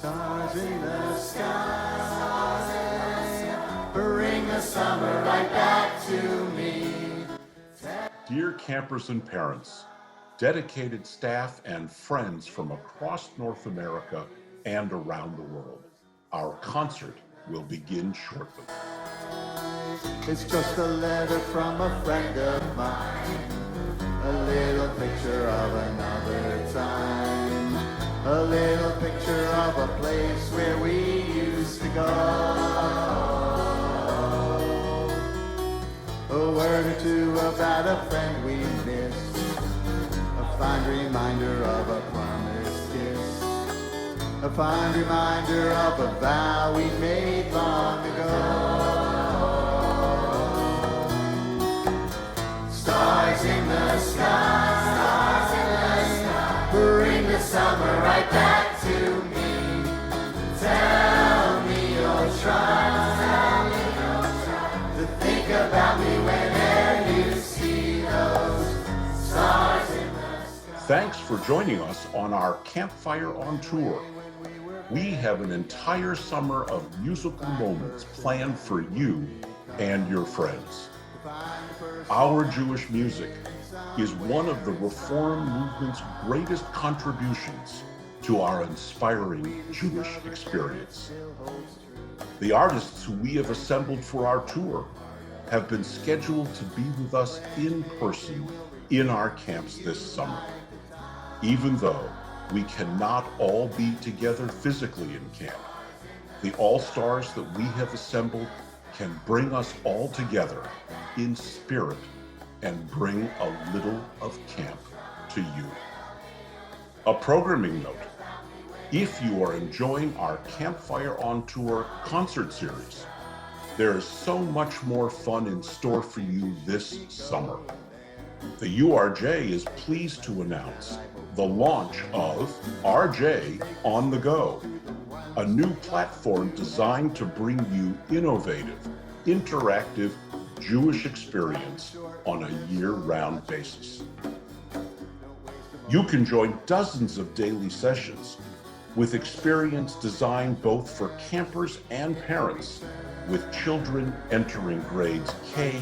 Stars in the sky, bring the summer right back to me. Dear campers and parents, dedicated staff and friends from across North America and around the world, our concert will begin shortly. It's just a letter from a friend of mine, a little picture of another time, a little picture of a place where we used to go. A word or two about a friend we missed, a fine reminder of a promised kiss, a fine reminder of a vow we made long ago. Stars in the sky, bring the summer right back to me. Tell me you'll try to think about me whenever you see those stars in the sky. Thanks for joining us on our Campfire on Tour. We have an entire summer of musical moments planned for you and your friends. Our Jewish music is one of the Reform movement's greatest contributions to our inspiring Jewish experience. The artists who we have assembled for our tour have been scheduled to be with us in person in our camps this summer. Even though we cannot all be together physically in camp, the all-stars that we have assembled can bring us all together in spirit and bring a little of camp to you. A programming note: if you are enjoying our Campfire on Tour concert series, there is so much more fun in store for you this summer. The URJ is pleased to announce the launch of RJ On The Go, a new platform designed to bring you innovative, interactive Jewish experience on a year-round basis. You can join dozens of daily sessions with experience designed both for campers and parents, with children entering grades K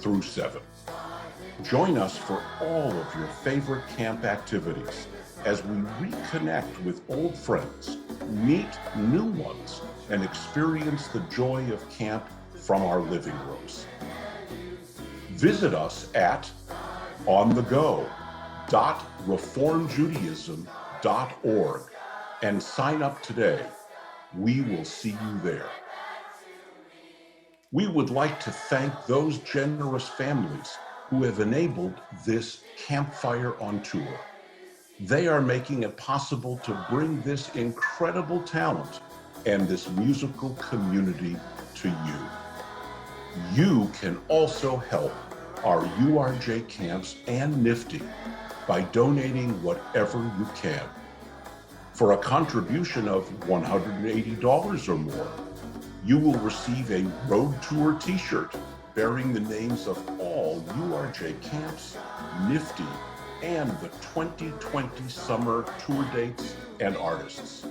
through 7. Join us for all of your favorite camp activities as we reconnect with old friends, meet new ones, and experience the joy of camp from our living rooms. Visit us at onthego.reformjudaism.org and sign up today. We will see you there. We would like to thank those generous families who have enabled this Campfire on Tour. They are making it possible to bring this incredible talent and this musical community to you. You can also help our URJ camps and Nifty by donating whatever you can. For a contribution of $180 or more, you will receive a Road Tour t-shirt bearing the names of all URJ camps, Nifty, and the 2020 summer tour dates and artists.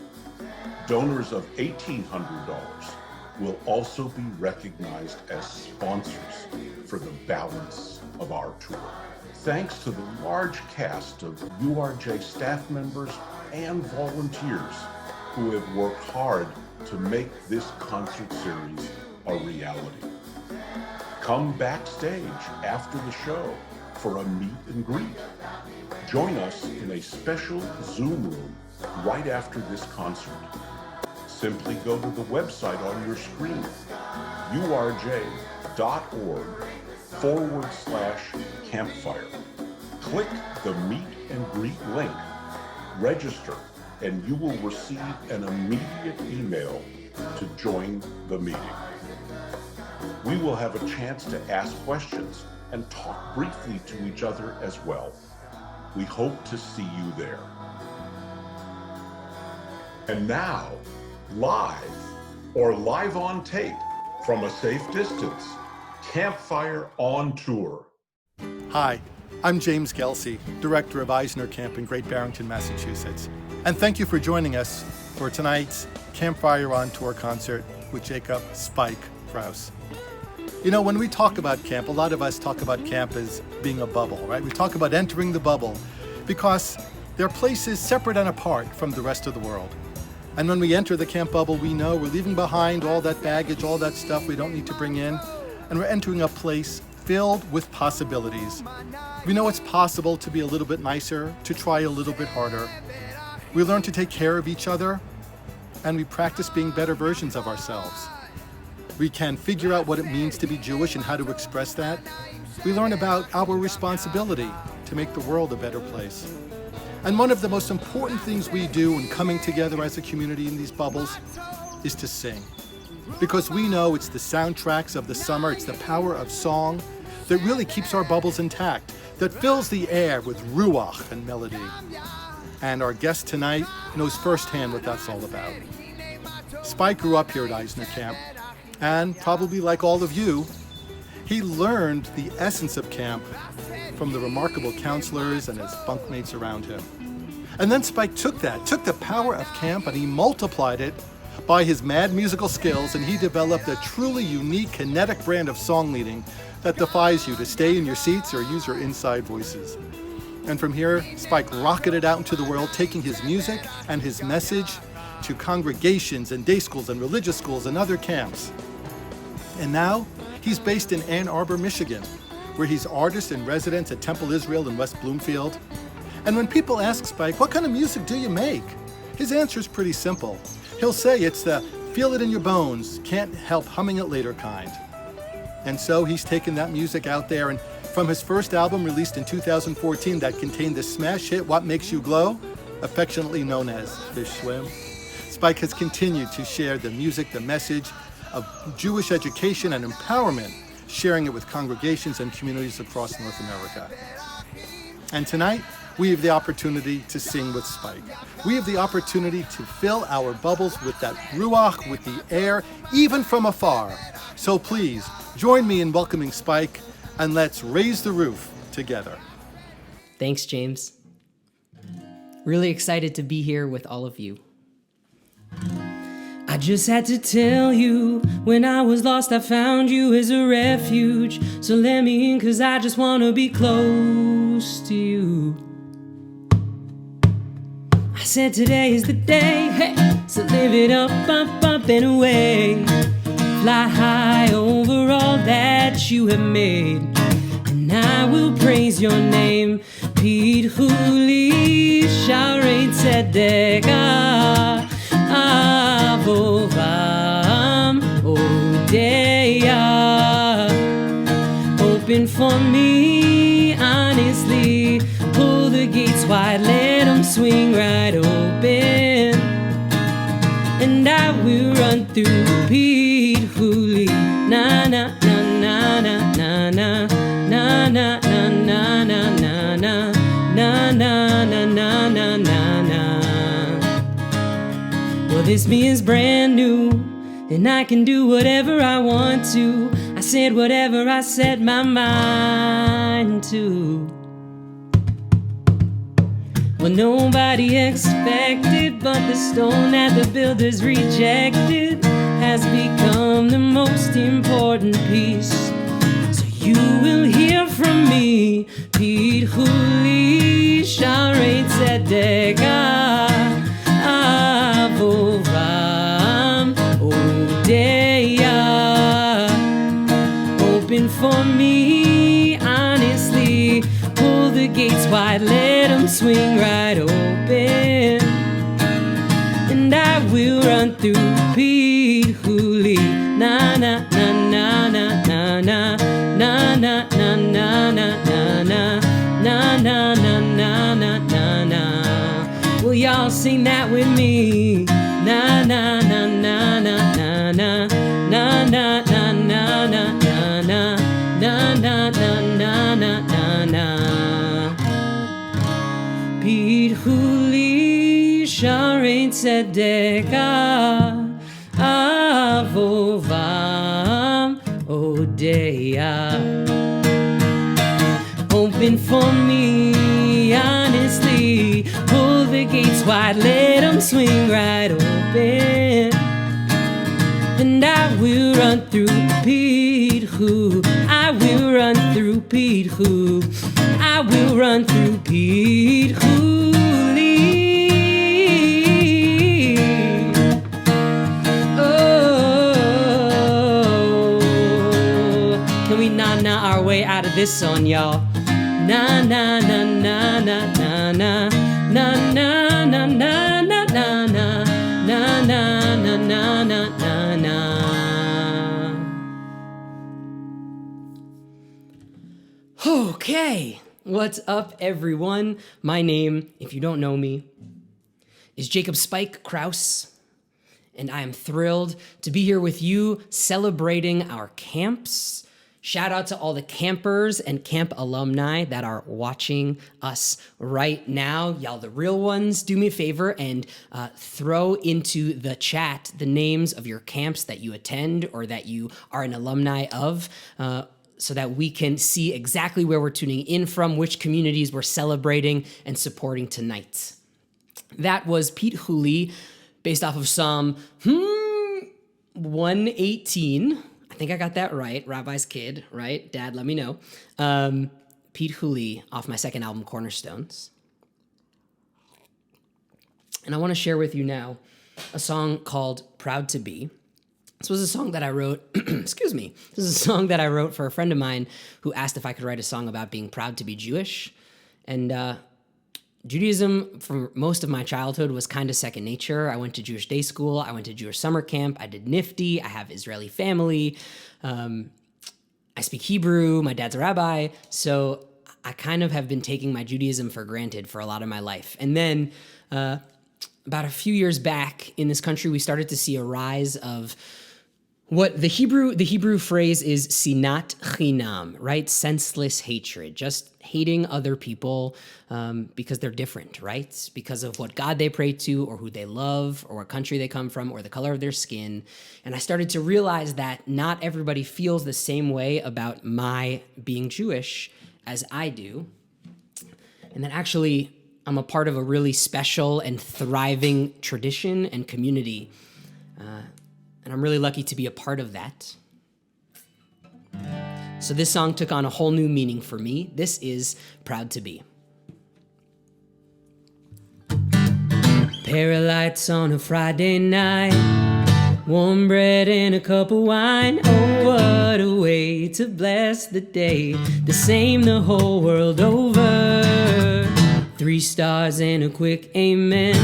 Donors of $1,800 will also be recognized as sponsors for the balance of our tour. Thanks to the large cast of URJ staff members and volunteers who have worked hard to make this concert series a reality. Come backstage after the show for a meet and greet. Join us in a special Zoom room right after this concert. Simply go to the website on your screen, urj.org/campfire. Click the meet and greet link, register, and you will receive an immediate email to join the meeting. We will have a chance to ask questions and talk briefly to each other as well. We hope to see you there. And now, live or live on tape from a safe distance, Campfire on Tour. Hi, I'm James Gelsey, Director of Eisner Camp in Great Barrington, Massachusetts. And thank you for joining us for tonight's Campfire on Tour concert with Jacob Spike Kraus. You know, when we talk about camp, a lot of us talk about camp as being a bubble, right? We talk about entering the bubble because they're places separate and apart from the rest of the world. And when we enter the camp bubble, we know we're leaving behind all that baggage, all that stuff we don't need to bring in, and we're entering a place filled with possibilities. We know it's possible to be a little bit nicer, to try a little bit harder. We learn to take care of each other, and we practice being better versions of ourselves. We can figure out what it means to be Jewish and how to express that. We learn about our responsibility to make the world a better place. And one of the most important things we do in coming together as a community in these bubbles is to sing. Because we know it's the soundtracks of the summer, it's the power of song that really keeps our bubbles intact, that fills the air with ruach and melody. And our guest tonight knows firsthand what that's all about. Spike grew up here at Eisner Camp, and probably like all of you, he learned the essence of camp from the remarkable counselors and his bunkmates around him. And then Spike took the power of camp, and he multiplied it by his mad musical skills, and he developed a truly unique kinetic brand of song leading that defies you to stay in your seats or use your inside voices. And from here, Spike rocketed out into the world, taking his music and his message to congregations and day schools and religious schools and other camps. And now, he's based in Ann Arbor, Michigan, where he's artist in residence at Temple Israel in West Bloomfield. And when people ask Spike, what kind of music do you make? His answer is pretty simple. He'll say it's the feel it in your bones, can't help humming it later kind. And so he's taken that music out there, and from his first album released in 2014 that contained the smash hit What Makes You Glow, affectionately known as Fish Swim, Spike has continued to share the music, the message of Jewish education and empowerment, sharing it with congregations and communities across North America. And tonight, we have the opportunity to sing with Spike. We have the opportunity to fill our bubbles with that ruach, with the air, even from afar. So please, join me in welcoming Spike, and let's raise the roof together. Thanks, James. Really excited to be here with all of you. I just had to tell you, when I was lost, I found you as a refuge. So let me in, 'cause I just wanna be close to you. I said today is the day, hey, so live it up, up and away. Fly high over all that you have made, and I will praise your name. Pete Huli Sharei Tzedekah Avovam Odeya. Open for me, honestly. Pull the gates wide, let them swing right open. And I will run through Pete Huli. Na na na na na na na na na na na na na na na na na na na. Well, this me is brand new, and I can do whatever I want to. I said whatever I set my mind to. Well, nobody expected, but the stone that the builders rejected has become the most important piece. So you will hear from me, Pete Huli Sharei Tzedekah Avovam Odeya. Open for me, honestly. Pull the gates wide, let them swing right open. And I will run through Pete Huli. Na na na na na na na na na na na na na na na na na na. Well, y'all sing that with me. Na na na na na na na na na na na na na na na na na na. Pete Huli Sharei Tzedekah Avovam Odeya. Open for me, honestly. Pull the gates gates wide, let them swing right open. And I will run through Pete Who. I will run through Pete Who. I will run through Pete Hooley. Oh, can we na-na our way out of this song, y'all? Na na na na na na na na na na na na na na na na na na na na. Okay, what's up, everyone? My name, if you don't know me, is Jacob Spike Kraus, and I am thrilled to be here with you celebrating our camps. Shout out to all the campers and camp alumni that are watching us right now. Y'all, the real ones, do me a favor and throw into the chat the names of your camps that you attend or that you are an alumni of, so that we can see exactly where we're tuning in from, which communities we're celebrating and supporting tonight. That was Pete Hooley, based off of Psalm 118. I think I got that right. Rabbi's Kid, right? Dad, let me know. Pete Hooley off my second album, Cornerstones. And I want to share with you now a song called Proud to Be. This was a song that I wrote, excuse me. This is a song that I wrote for a friend of mine who asked if I could write a song about being proud to be Jewish. And Judaism, for most of my childhood, was kind of second nature. I went to Jewish day school. I went to Jewish summer camp. I did Nifty. I have Israeli family. I speak Hebrew. My dad's a rabbi. So I kind of have been taking my Judaism for granted for a lot of my life. And then about a few years back in this country, we started to see a rise of what the Hebrew phrase is sinat chinam, right? Senseless hatred, just hating other people because they're different, right? Because of what God they pray to or who they love or what country they come from or the color of their skin. And I started to realize that not everybody feels the same way about my being Jewish as I do. And that actually I'm a part of a really special and thriving tradition and community. And I'm really lucky to be a part of that. So this song took on a whole new meaning for me. This is Proud to Be. Pair of lights on a Friday night, warm bread and a cup of wine. Oh, what a way to bless the day. The same the whole world over. 3 stars and a quick amen.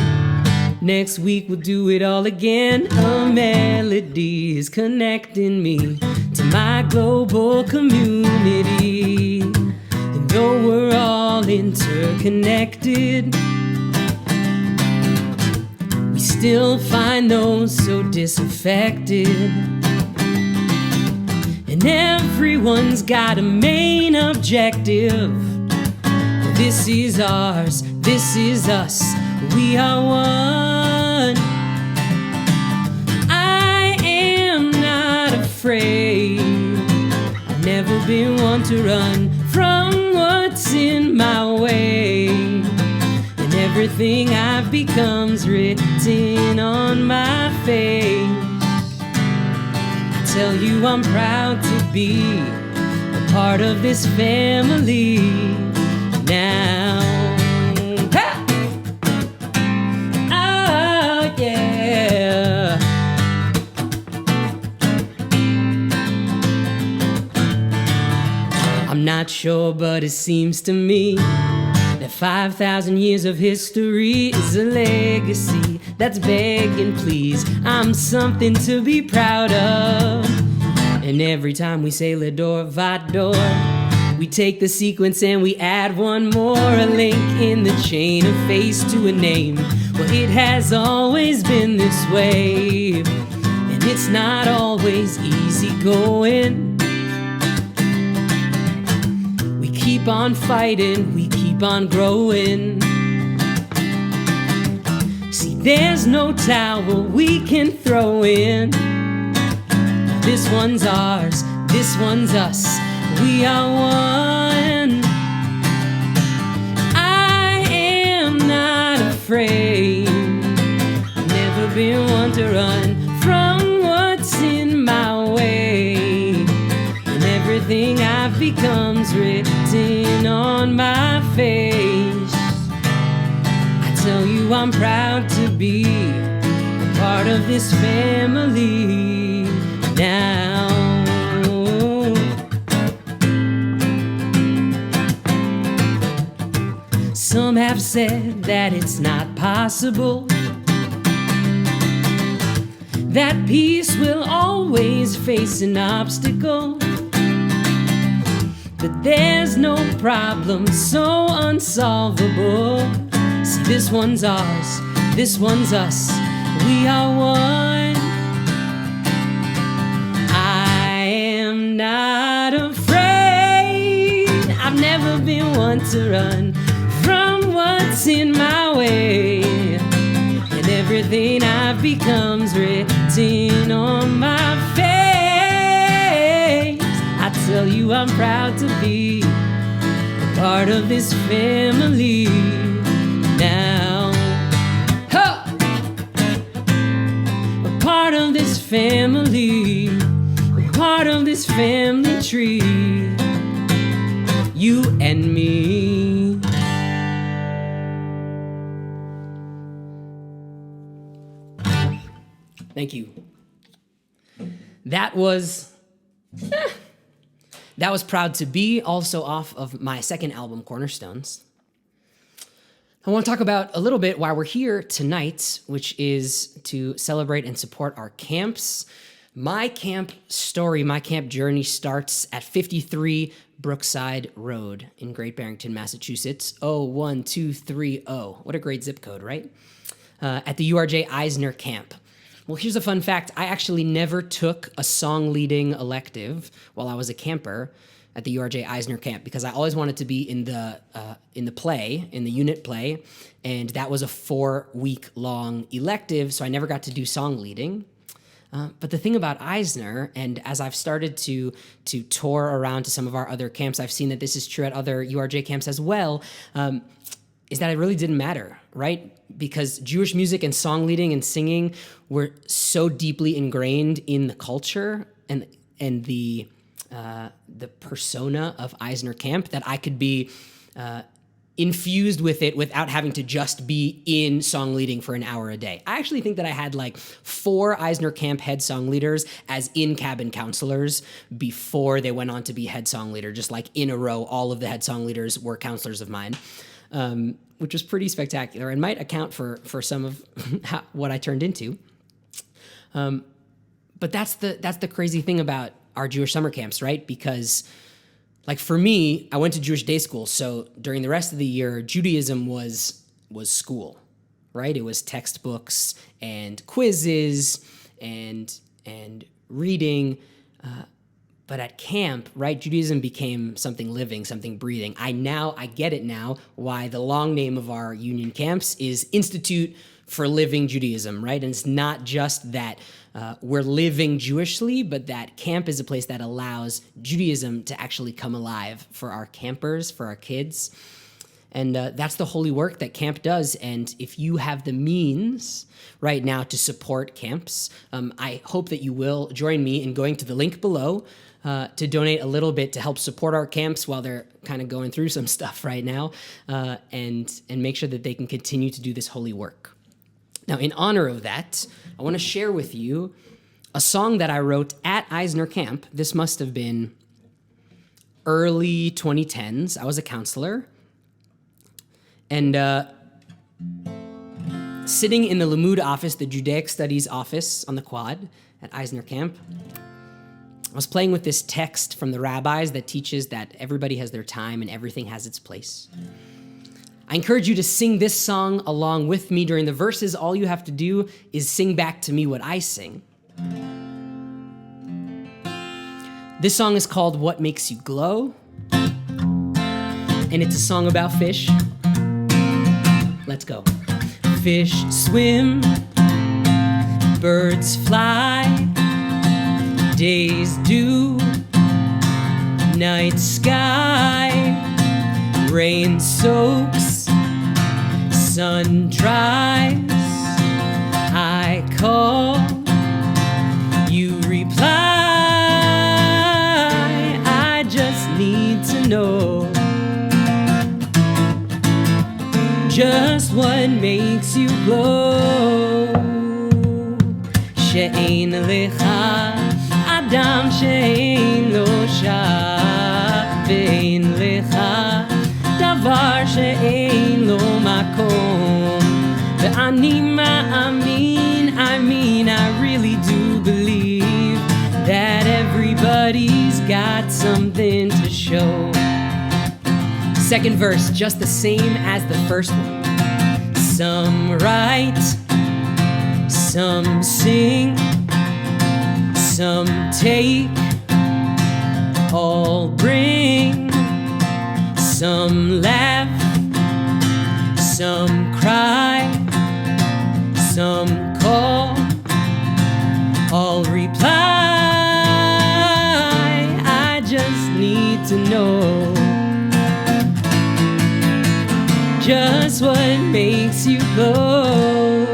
Next week we'll do it all again. A melody is connecting me to my global community. And though we're all interconnected, we still find those so disaffected. And everyone's got a main objective. This is ours, this is us, we are one. I am not afraid. I've never been one to run from what's in my way. And everything I've become's written on my face. I tell you I'm proud to be a part of this family now. Ha! Oh, yeah. I'm not sure, but it seems to me that 5,000 years of history is a legacy that's begging, please. I'm something to be proud of. And every time we say Ledor Vador, we take the sequence and we add one more, a link in the chain, a face to a name. Well, it has always been this way, and it's not always easy going. We keep on fighting, we keep on growing. See, there's no towel we can throw in. This one's ours, this one's us. We are one. I am not afraid. life becomes written on my face. I tell you I'm proud to be a part of this family now. Some have said that it's not possible, that peace will always face an obstacle, but there's no problem so unsolvable. See, this one's ours, this one's us, we are one. I am not afraid, I've never been one to run from what's in my way, and everything I've become's written on my face. I tell you I'm proud to be a part of this family now. Huh! A part of this family, a part of this family tree, you and me. Thank you. That was Proud to Be, also off of my second album, Cornerstones. I want to talk about a little bit why we're here tonight, which is to celebrate and support our camps. My camp story, my camp journey starts at 53 Brookside Road in Great Barrington, Massachusetts, 01230. What a great zip code, right? At the URJ Eisner Camp. Well, here's a fun fact. I actually never took a song leading elective while I was a camper at the URJ Eisner Camp because I always wanted to be in the play, in the unit play, and that was a 4-week long elective, so I never got to do song leading. But the thing about Eisner, and as I've started to tour around to some of our other camps, I've seen that this is true at other URJ camps as well, is that it really didn't matter, right? Because Jewish music and song leading and singing were so deeply ingrained in the culture and the persona of Eisner Camp that I could be infused with it without having to just be in song leading for an hour a day. I actually think that I had like 4 Eisner Camp head song leaders as in-cabin counselors before they went on to be head song leader. Just like in a row, all of the head song leaders were counselors of mine. Which was pretty spectacular and might account for some of what I turned into. But that's the crazy thing about our Jewish summer camps, right? Because, like for me, I went to Jewish day school, so during the rest of the year, Judaism was school, right? It was textbooks and quizzes and reading. But at camp, right, Judaism became something living, something breathing. I get it now why the long name of our union camps is Institute for Living Judaism, right? And it's not just that we're living Jewishly, but that camp is a place that allows Judaism to actually come alive for our campers, for our kids. And that's the holy work that camp does. And if you have the means right now to support camps, I hope that you will join me in going to the link below to donate a little bit to help support our camps while they're kind of going through some stuff right now, and make sure that they can continue to do this holy work. Now, in honor of that, I want to share with you a song that I wrote at Eisner Camp. This must have been early 2010s. I was a counselor. And sitting in the Limud office, the Judaic Studies office on the quad at Eisner Camp, I was playing with this text from the rabbis that teaches that everybody has their time and everything has its place. I encourage you to sing this song along with me during the verses. All you have to do is sing back to me what I sing. This song is called What Makes You Glow, and it's a song about fish. Let's go. Fish swim, birds fly, days dew, night sky, rain soaks, sun dries. I call, you reply. I just need need to know just what makes you glow. She'ein lecha adam she'ein lo shah, ve'ein lecha davar she'ein lo makom. Ve'ani ma'amin, I really do believe that everybody's got something to show. Second verse, just the same as the first one. Some write, some sing, some take, all bring. Some laugh, some cry, some call, all reply. I just need to know just what makes you glow.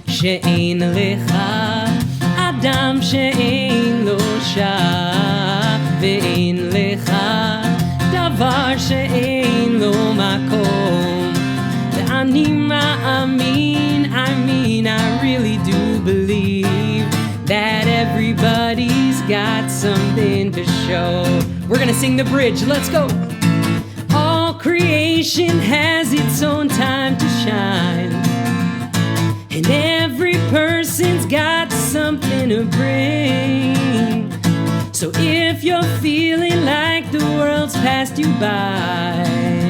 She'ein lecha adam she'ein lo shah, ve'ein lecha davar she'ein lo makom. Ve'ani ma'amin, I really do believe that everybody's got something to show. We're gonna sing the bridge, let's go. All creation has its own time to shine, and every person's got something to bring. So if you're feeling like the world's passed you by,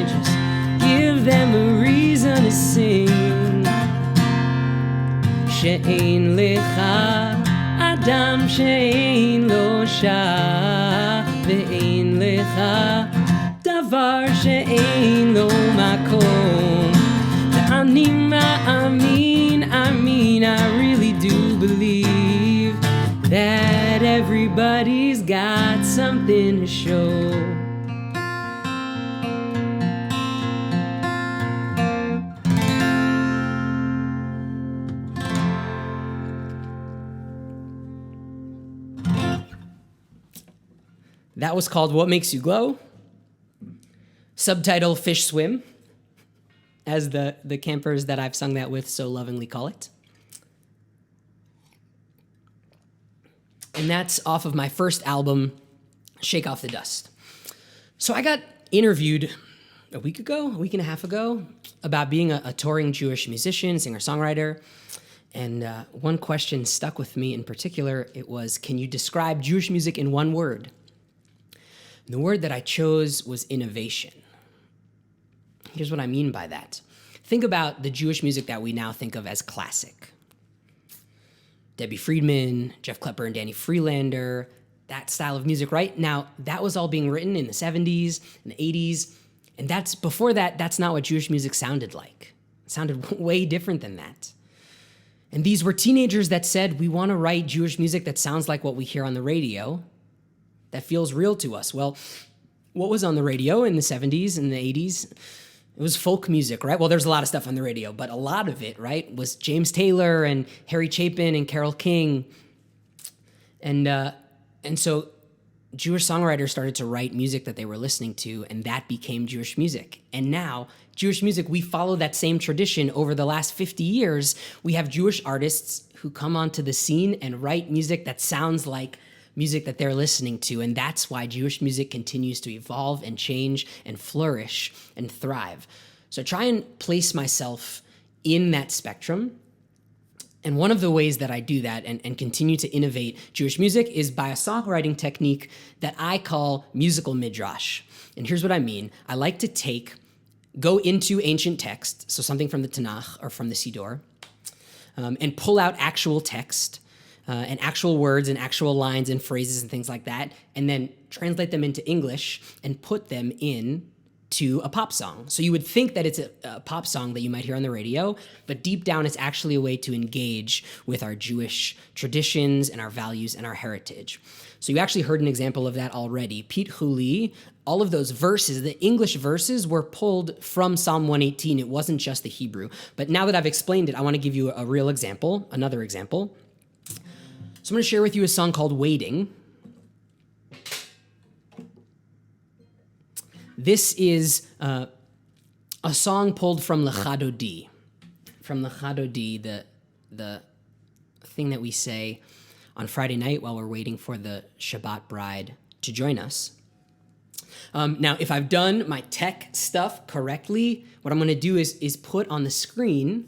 just give them a reason to sing. She'ein lecha adam she'ein lo shah, ve'ein lecha davar she'ein lo makom. Ve'ani ma'amin, I really do believe that everybody's got something to show. That was called What Makes You Glow. Subtitle, Fish Swim, as the campers that I've sung that with so lovingly call it. And that's off of my first album, Shake Off the Dust. So I got interviewed a week and a half ago, about being a touring Jewish musician, singer-songwriter. And one question stuck with me in particular. It was, can you describe Jewish music in one word? And the word that I chose was innovation. Here's what I mean by that. Think about the Jewish music that we now think of as classic. Debbie Friedman, Jeff Klepper and Danny Freelander, that style of music, right? Now, that was all being written in the 70s and the 80s, and before that, that's not what Jewish music sounded like. It sounded way different than that. And these were teenagers that said, we want to write Jewish music that sounds like what we hear on the radio, that feels real to us. Well, what was on the radio in the 70s and the 80s? It was folk music, right? Well, there's a lot of stuff on the radio, but a lot of it, right, was James Taylor and Harry Chapin and Carole King. And so Jewish songwriters started to write music that they were listening to, and that became Jewish music. And now, Jewish music, we follow that same tradition. Over the last 50 years, we have Jewish artists who come onto the scene and write music that sounds like music that they're listening to, and that's why Jewish music continues to evolve and change and flourish and thrive. So try and place myself in that spectrum. And one of the ways that I do that and continue to innovate Jewish music is by a songwriting technique that I call musical midrash. And here's what I mean. I like to go into ancient text, so something from the Tanakh or from the Siddur, and pull out actual text, and actual words and actual lines and phrases and things like that, and then translate them into English and put them into a pop song. So you would think that it's a pop song that you might hear on the radio, but deep down it's actually a way to engage with our Jewish traditions and our values and our heritage. So you actually heard an example of that already. Pete Huli, all of those verses, the English verses were pulled from Psalm 118. It wasn't just the Hebrew. But now that I've explained it, I want to give you a real example, another example. So I'm going to share with you a song called Waiting. This is a song pulled from Lechado D. From Lechado D, the thing that we say on Friday night while we're waiting for the Shabbat bride to join us. Now, if I've done my tech stuff correctly, what I'm going to do is put on the screen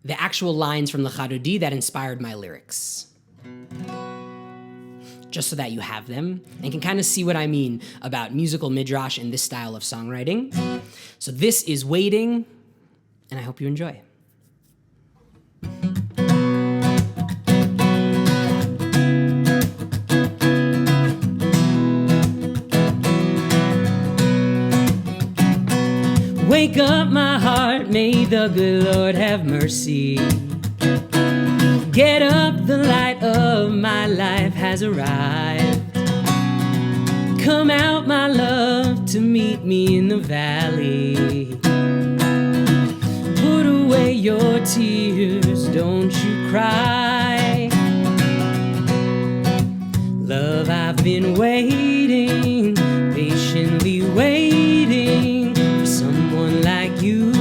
the actual lines from Lechado D that inspired my lyrics. Just so that you have them and can kind of see what I mean about musical midrash and this style of songwriting. So this is Waiting, and I hope you enjoy. Wake up, my heart, may the good Lord have mercy. Get up, the light of my life has arrived. Come out, my love, to meet me in the valley. Put away your tears, don't you cry. Love, I've been waiting, patiently waiting for someone like you.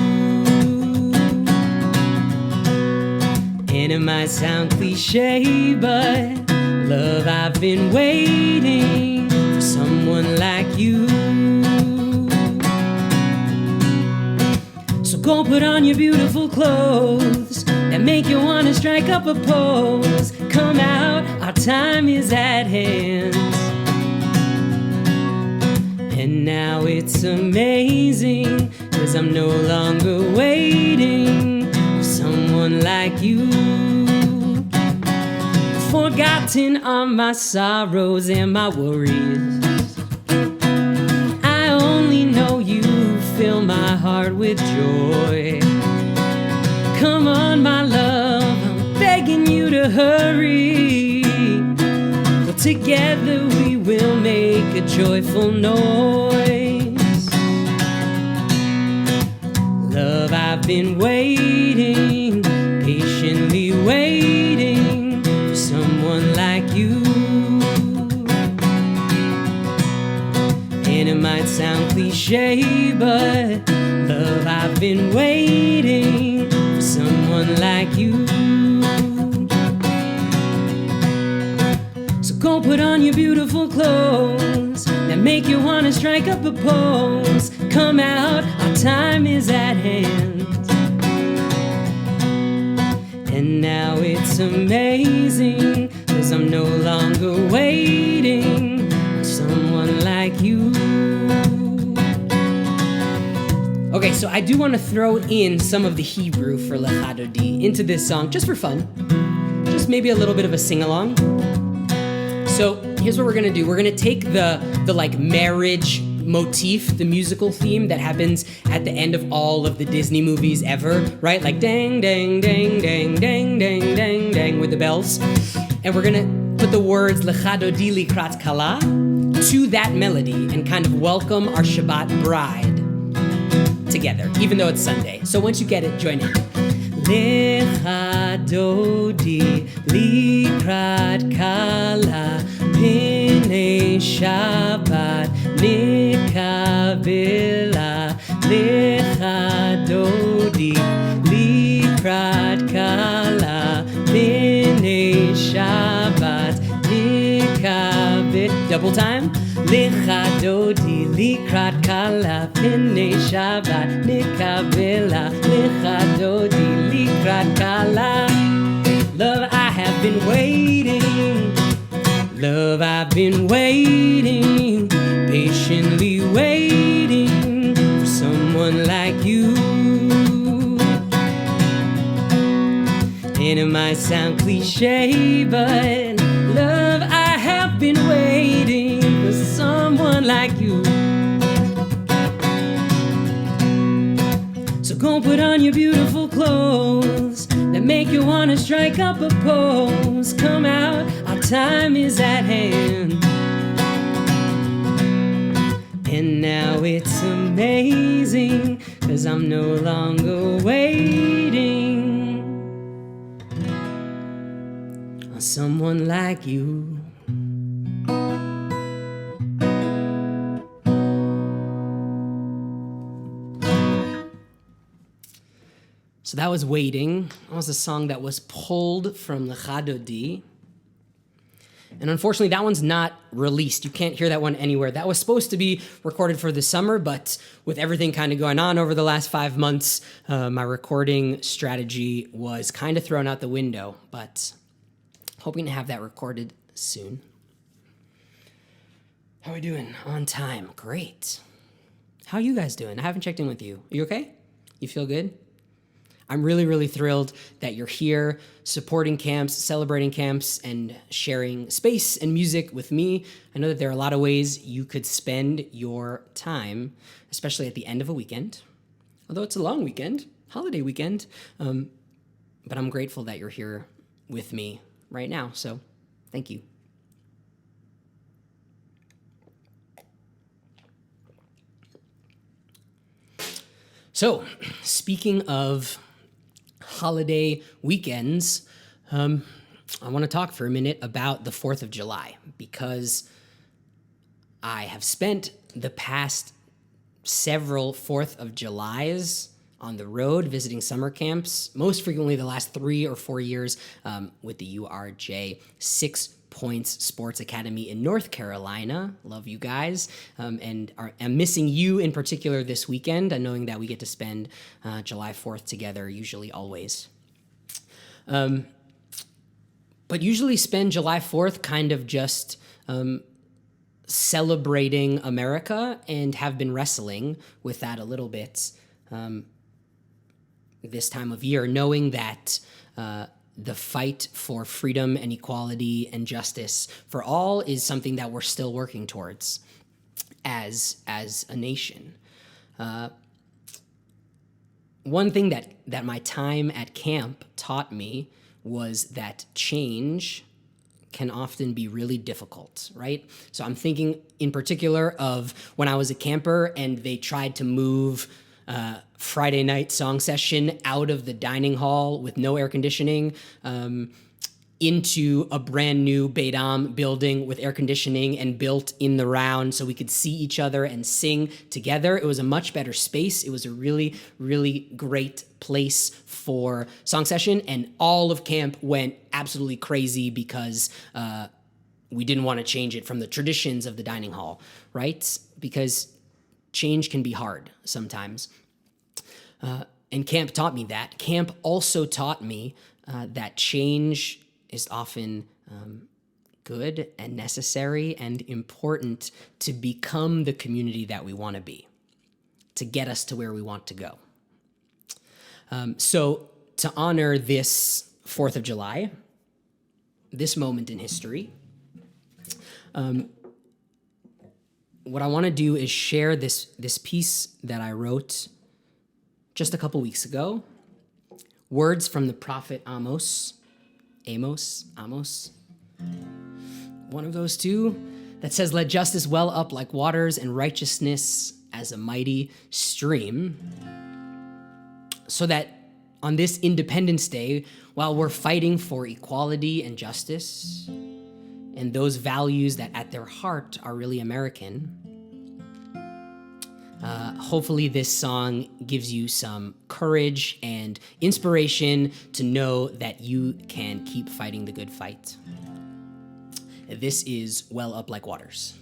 And it might sound cliche, but love, I've been waiting for someone like you. So go put on your beautiful clothes that make you want to strike up a pose. Come out, our time is at hand. And now it's amazing, 'cause I'm no longer waiting for someone like you. Forgotten are my sorrows and my worries. I only know you fill my heart with joy. Come on, my love, I'm begging you to hurry. Well, together we will make a joyful noise. Love, I've been waiting, patiently waiting for someone like you. And it might sound cliche, but love, I've been waiting for someone like you. So go put on your beautiful clothes that make you want to strike up a pose. Come out, our time is at hand. And now it's amazing, 'cause I'm no longer waiting for someone like you. Okay, so I do want to throw in some of the Hebrew for Lechado D into this song, just for fun. Just maybe a little bit of a sing-along. So here's what we're gonna do. We're gonna take the like marriage motif, the musical theme that happens at the end of all of the Disney movies ever, right? Like dang, dang, dang, dang, dang, dang, dang, dang with the bells. And we're gonna put the words Lechado Di Likrat Kala to that melody and kind of welcome our Shabbat bride together, even though it's Sunday. So once you get it, join in. Lechado Di Likrat Kala Pnei Shabbat Nikavela. Lechado Di Likrat Kala Pnei Shabbat Nikavela. Double time. Lechado Di Likrat Kala Pnei Shabbat Nikavela. Lechado Di Likrat Kala. Love, I have been waiting. Love, I've been waiting, patiently waiting for someone like you. And it might sound cliche, but love, I have been waiting for someone like you. So go put on your beautiful clothes that make you want to strike up a pose. Come out, our time is at hand. And now it's amazing, 'cause I'm no longer waiting on someone like you. So that was Waiting. That was a song that was pulled from Lecha Dodi. And unfortunately, that one's not released. You can't hear that one anywhere. That was supposed to be recorded for the summer, but with everything kind of going on over the last 5 months, my recording strategy was kind of thrown out the window, but hoping to have that recorded soon. How are we doing? On time. Great. How are you guys doing? I haven't checked in with you. You okay? You feel good? I'm really, really thrilled that you're here supporting camps, celebrating camps, and sharing space and music with me. I know that there are a lot of ways you could spend your time, especially at the end of a weekend, although it's a long weekend, holiday weekend. But I'm grateful that you're here with me right now, so thank you. So, speaking of holiday weekends, I want to talk for a minute about the 4th of July, because I have spent the past several 4th of Julys on the road visiting summer camps, most frequently the last 3 or 4 years with the URJ 6 Points Sports Academy in North Carolina. Love you guys. And I'm missing you in particular this weekend, knowing that we get to spend July 4th together, usually always. But usually spend July 4th kind of just celebrating America, and have been wrestling with that a little bit this time of year, knowing that the fight for freedom and equality and justice for all is something that we're still working towards as a nation. One thing that my time at camp taught me was that change can often be really difficult, right? So I'm thinking in particular of when I was a camper and they tried to move Friday night song session out of the dining hall with no air conditioning into a brand new Beidam building with air conditioning and built in the round so we could see each other and sing together. It was a much better space. It was a really, really great place for song session, and all of camp went absolutely crazy because we didn't want to change it from the traditions of the dining hall, right? Because change can be hard sometimes. And camp taught me that. Camp also taught me that change is often good and necessary and important to become the community that we want to be, to get us to where we want to go. So to honor this 4th of July, this moment in history, what I want to do is share this piece that I wrote just a couple weeks ago. Words from the prophet Amos, one of those two, that says, "Let justice well up like waters and righteousness as a mighty stream," so that on this Independence Day, while we're fighting for equality and justice and those values that at their heart are really American, hopefully this song gives you some courage and inspiration to know that you can keep fighting the good fight. This is Well Up Like Waters.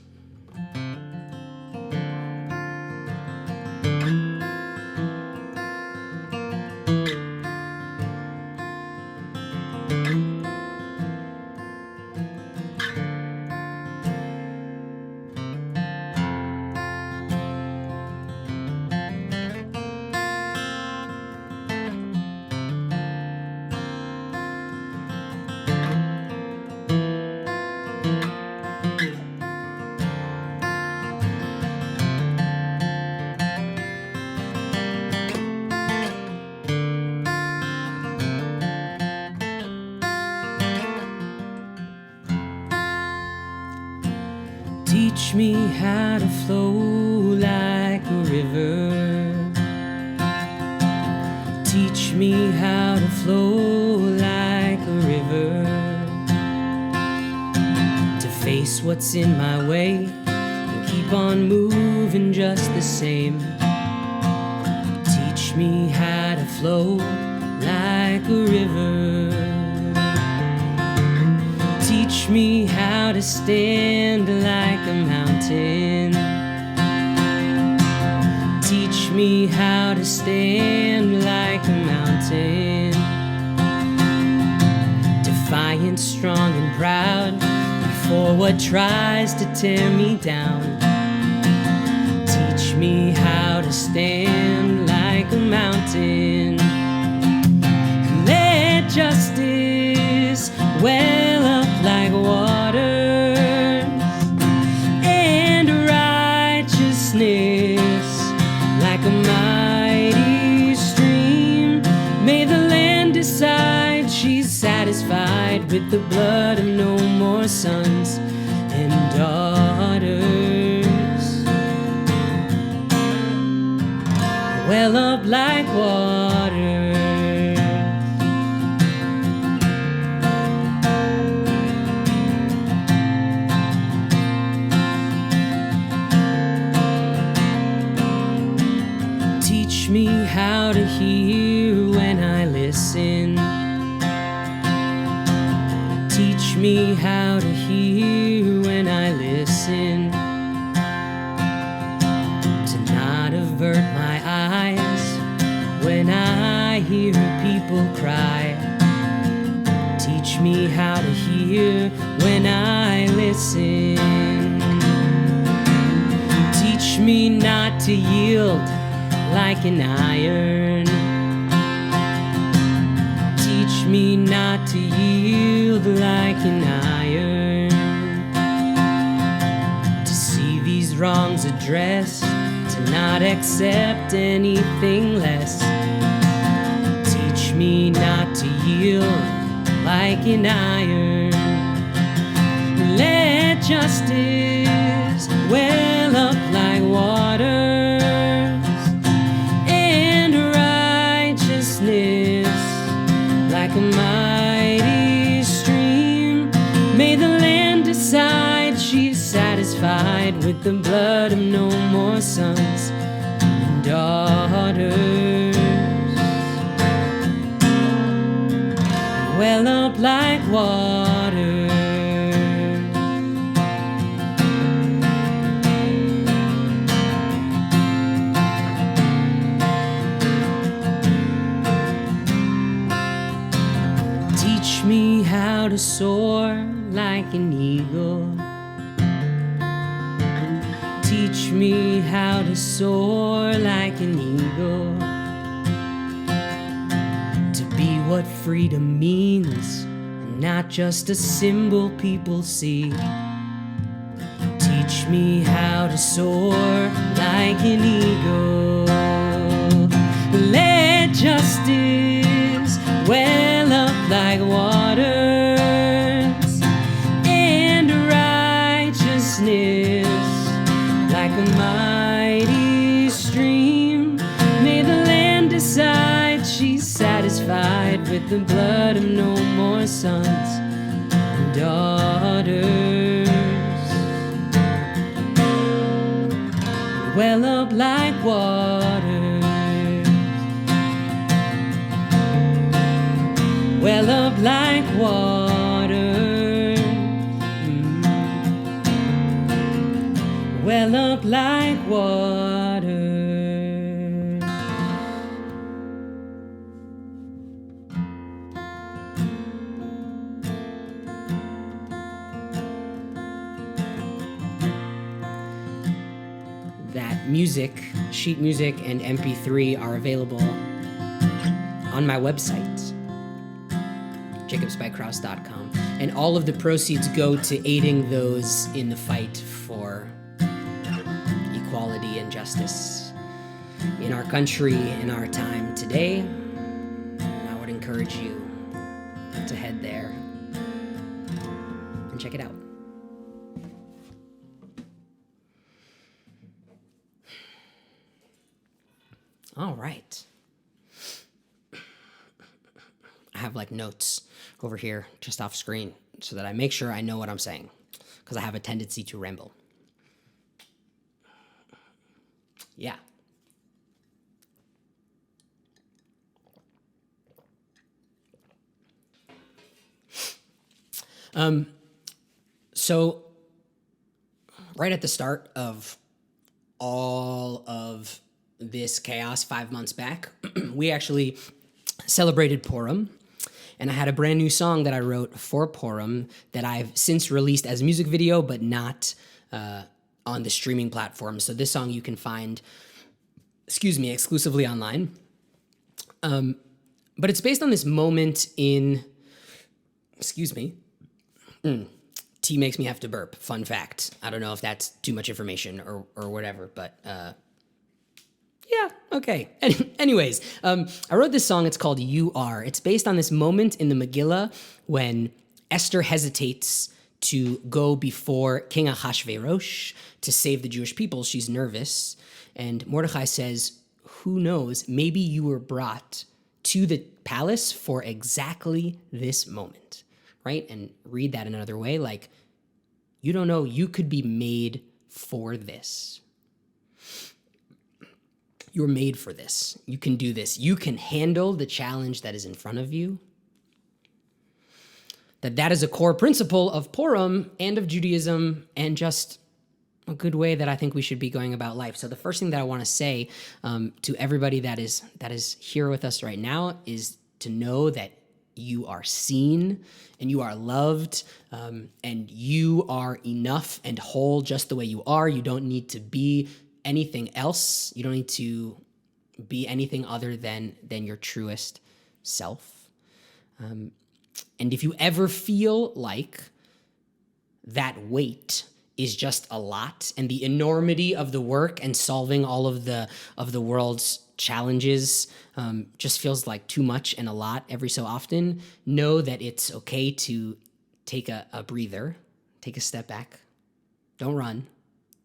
Teach me how to flow like a river. Teach me how to flow like a river. To face what's in my way and keep on moving just the same. Teach me how to flow like a river. Teach me how to stand like a mountain. Teach me how to stand like a mountain. Defiant, strong, and proud before what tries to tear me down. Teach me how to stand like a mountain. Let justice well up like waters, and righteousness like a mighty stream. May the land decide she's satisfied with the blood of no more sons and daughters. Well up like water. Teach me how to hear when I listen. Teach me how to hear when I listen. To not avert my eyes when I hear people cry. Teach me how to hear when I listen. Teach me not to yield like an iron. Teach me not to yield like an iron. To see these wrongs addressed, to not accept anything less. Teach me not to yield like an iron. Let justice well up like waters, and righteousness like a mighty stream. May the land decide she's satisfied with the blood of no more sons and daughters. Well up like water. Teach me how to soar like an eagle. Teach me how to soar like an eagle. To be what freedom means, not just a symbol people see. Teach me how to soar like an eagle. Let justice well up like waters, and righteousness like a mighty stream. May the land decide she's satisfied with the blood of no more sons and daughters. Well up like water. Well up like water. Well up like water. That music, sheet music, and MP3 are available on my website, jacobspikekraus.com, and all of the proceeds go to aiding those in the fight for equality and justice in our country, in our time today. And I would encourage you to head there and check it out. All right. I have like notes over here just off screen so that I make sure I know what I'm saying, because I have a tendency to ramble. Yeah. So right at the start of all of this chaos 5 months back, we actually celebrated Purim. And I had a brand new song that I wrote for Purim that I've since released as a music video, but not on the streaming platform. So this song you can find, exclusively online. But it's based on this moment in, tea makes me have to burp. Fun fact. I don't know if that's too much information or whatever, but yeah, okay. Anyways, I wrote this song. It's called You Are. It's based on this moment in the Megillah when Esther hesitates to go before King Ahasuerus to save the Jewish people. She's nervous. And Mordechai says, who knows, maybe you were brought to the palace for exactly this moment, right? And read that another way, like, you don't know, you could be made for this. You're made for this. You can do this. You can handle the challenge that is in front of you. That is a core principle of Purim and of Judaism, and just a good way that I think we should be going about life. So the first thing that I want to say to everybody that is here with us right now is to know that you are seen and you are loved, and you are enough and whole just the way you are. You don't need to be anything else. You don't need to be anything other than your truest self. And if you ever feel like that weight is just a lot, and the enormity of the work and solving all of the world's challenges just feels like too much and a lot every so often, know that it's okay to take a breather, take a step back. Don't run.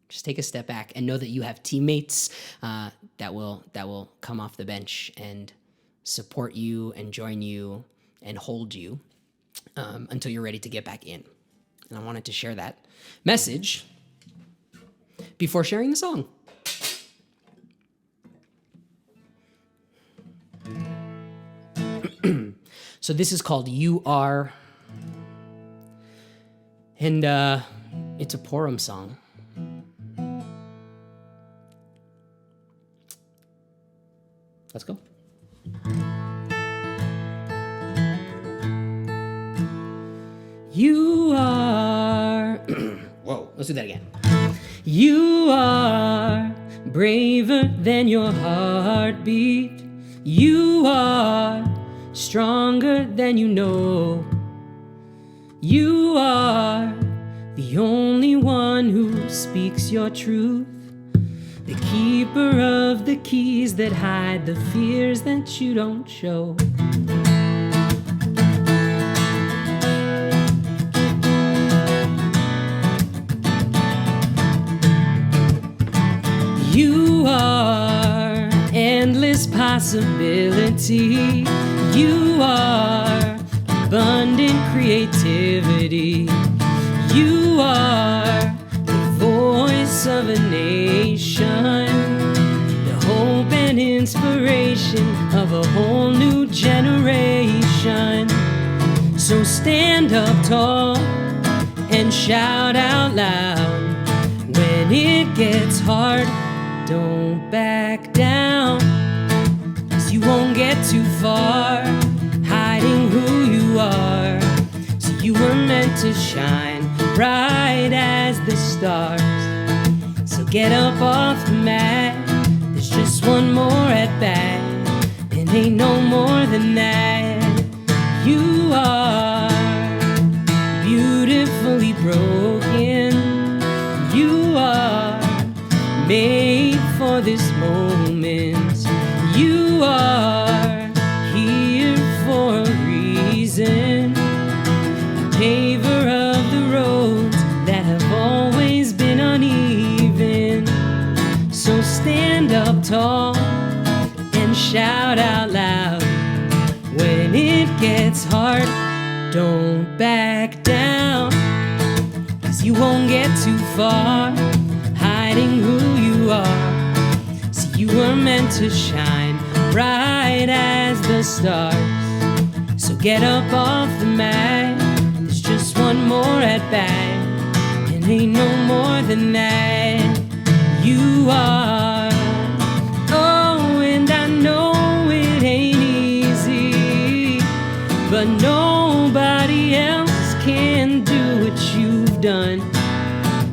Just take a step back and know that you have teammates that will come off the bench and support you and join you and hold you until you're ready to get back in. And I wanted to share that message before sharing the song. So this is called You Are, and it's a Purim song. Let's go. You are... Whoa, let's do that again. You are braver than your heartbeat. You are stronger than you know. You are the only one who speaks your truth. The keeper of the keys that hide the fears that you don't show. You are endless possibility. You are abundant creativity. You are the voice of a nation, the hope and inspiration of a whole new generation. So stand up tall and shout out loud. When it gets hard, don't back down, 'cause you won't get too far hiding who you are. So you were meant to shine bright as the stars. So get up off the mat, there's just one more at bat, and ain't no more than that. You are beautifully broken. You are made for this moment. You are here for a reason, a paver of the roads that have always been uneven. So stand up tall and shout out loud. When it gets hard, don't back down, 'cause you won't get too far hiding who you are. See, you were meant to shine bright as the stars. So get up off the mat, there's just one one more at bat, and ain't no more than that. You are. Oh, and I know it ain't easy, but nobody else can do what you've done.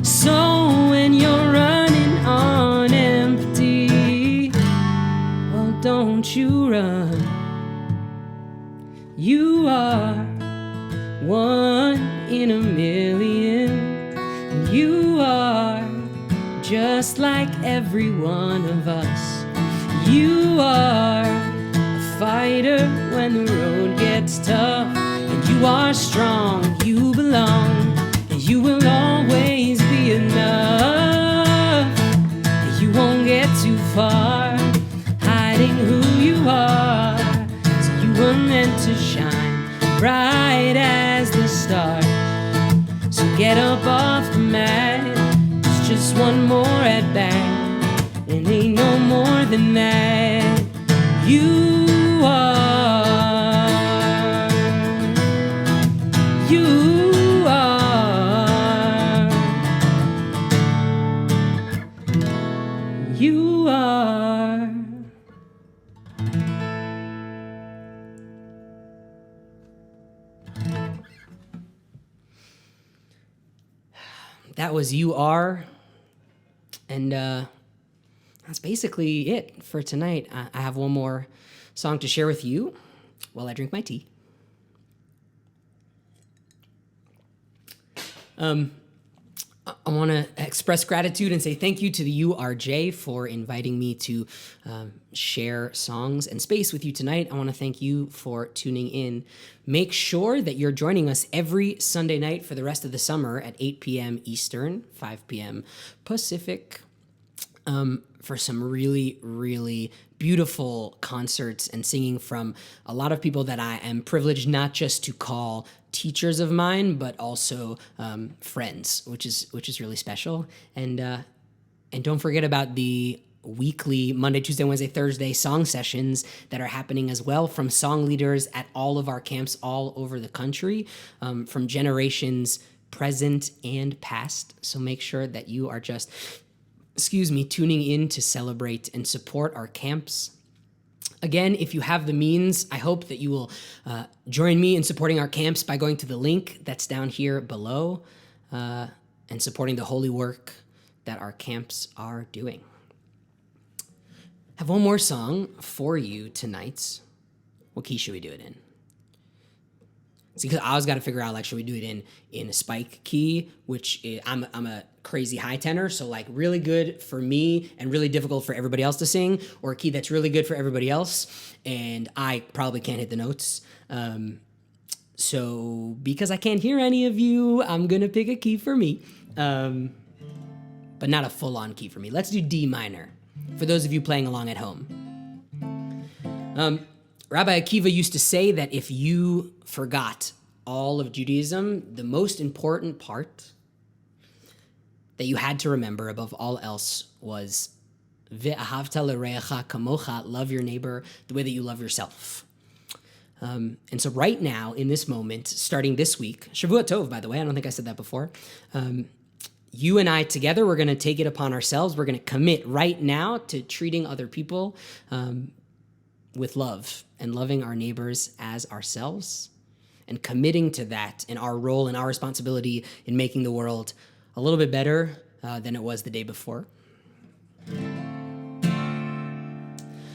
So when you're running on empty, well, don't you run. You are one in a million. You are just like every one of us. You are a fighter when the road gets tough, and you are strong, you belong, and you will always be enough. You won't get too far hiding who you are, so you were meant to shine bright as the stars. So get up off the mat, it's just one more at bat, and ain't no more than that. You are. You are. You are. That was You Are. And that's basically it for tonight. I have one more song to share with you while I drink my tea. I want to express gratitude and say thank you to the URJ for inviting me to share songs and space with you tonight. I want to thank you for tuning in. Make sure that you're joining us every Sunday night for the rest of the summer at 8 p.m. Eastern, 5 p.m. Pacific, for some really, really beautiful concerts and singing from a lot of people that I am privileged not just to call teachers of mine, but also friends, which is really special. And don't forget about the weekly Monday, Tuesday, Wednesday, Thursday song sessions that are happening as well from song leaders at all of our camps all over the country, from generations present and past. So make sure that you are just, tuning in to celebrate and support our camps. Again, if you have the means, I hope that you will join me in supporting our camps by going to the link that's down here below and supporting the holy work that our camps are doing. I have one more song for you tonight. What key should we do it in? See, because I always got to figure out, like, should we do it in a spike key, which is, I'm a crazy high tenor, so like really good for me and really difficult for everybody else to sing, or a key that's really good for everybody else, and I probably can't hit the notes. So because I can't hear any of you, I'm going to pick a key for me, but not a full-on key for me. Let's do D minor, for those of you playing along at home. Rabbi Akiva used to say that if you forgot all of Judaism, the most important part that you had to remember above all else was Ve'ahavta l'reacha kamocha, love your neighbor the way that you love yourself. And so right now, in this moment, starting this week, Shavua Tov, by the way, I don't think I said that before, you and I together, we're going to take it upon ourselves. We're going to commit right now to treating other people with love and loving our neighbors as ourselves, and committing to that in our role and our responsibility in making the world a little bit better than it was the day before.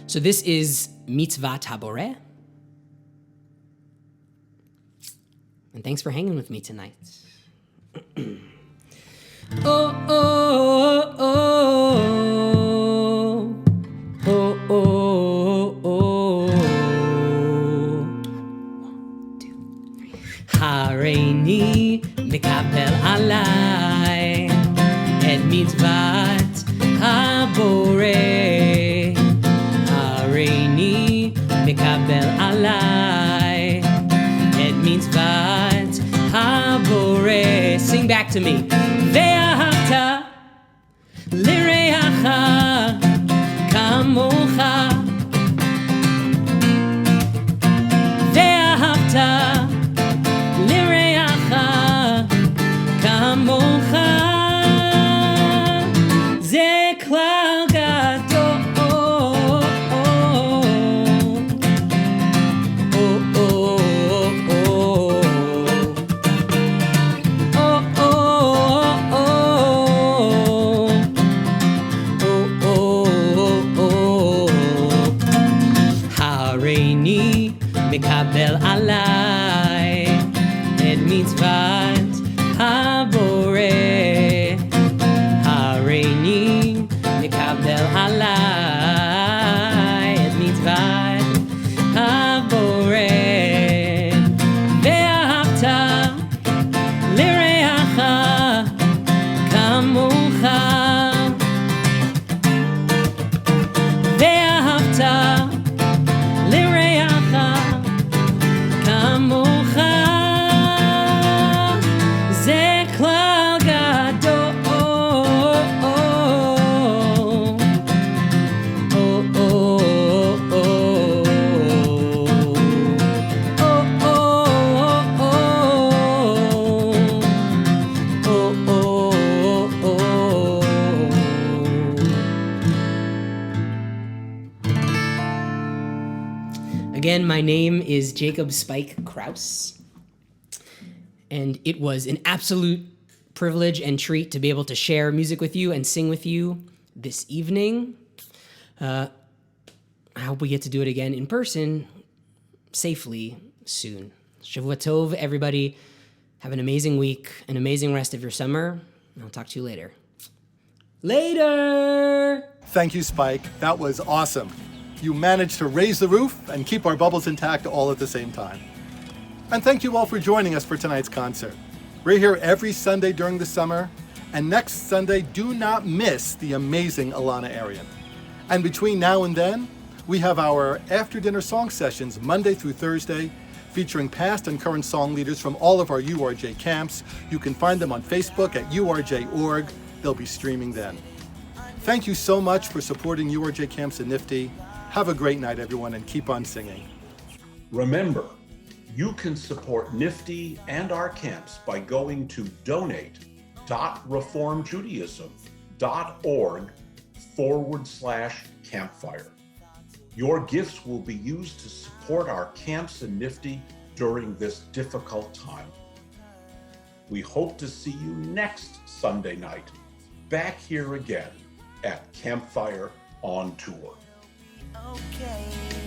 So this is Mitzvat Haboreh. And thanks for hanging with me tonight. Oh, oh, oh, oh, oh, oh, oh. 1, 2, 3. Hareini mekapel alai et mitzvat haboreh. Hareini mekapel alai et mitzvat haboreh. Sing back to me. Ve'ahavta l'reacha kamocha. Ve'ahavta l'reacha klal gadol. Hareini mikabel alai et mitzvat habore. Hareini mikabel alai et mitzvat habore. Ve'ahavta lireacha kamocha. Ve'ahavta lireacha kamocha. Ze klal gadol. Again, my name is Jacob Spike Kraus, and it was an absolute privilege and treat to be able to share music with you and sing with you this evening. I hope we get to do it again in person safely soon. Shavua Tov, everybody. Have an amazing week, an amazing rest of your summer. I'll talk to you later. Later! Thank you, Spike. That was awesome. You managed to raise the roof and keep our bubbles intact all at the same time. And thank you all for joining us for tonight's concert. We're here every Sunday during the summer, and next Sunday, do not miss the amazing Alana Arian. And between now and then, we have our after-dinner song sessions Monday through Thursday, featuring past and current song leaders from all of our URJ camps. You can find them on Facebook at urj.org. They'll be streaming then. Thank you so much for supporting URJ camps in Nifty. Have a great night, everyone, and keep on singing. Remember, you can support Nifty and our camps by going to donate.reformjudaism.org/campfire. Your gifts will be used to support our camps in Nifty during this difficult time. We hope to see you next Sunday night, back here again at Campfire on Tour. Okay.